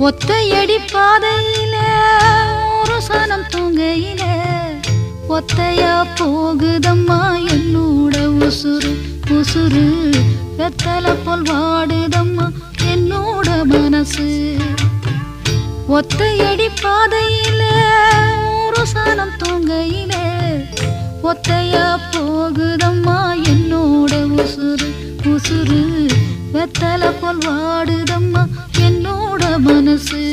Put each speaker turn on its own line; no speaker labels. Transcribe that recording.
ஒத்தையடி பாதையில ஒரு சனம் தூங்கையில ஒத்தையா போகுதம்மா என்னோட உசுறு உசுறு வெத்தலை போல் வாடுதம்மா என்னோட மனசு ஒத்தையடி பாதையில ஒரு சனம் தூங்கையில ஒத்தையா போகுதம்மா என்னோட உசுறு உசுறு வெத்தலை போல் வாடுதம்மா என்னோட மனசு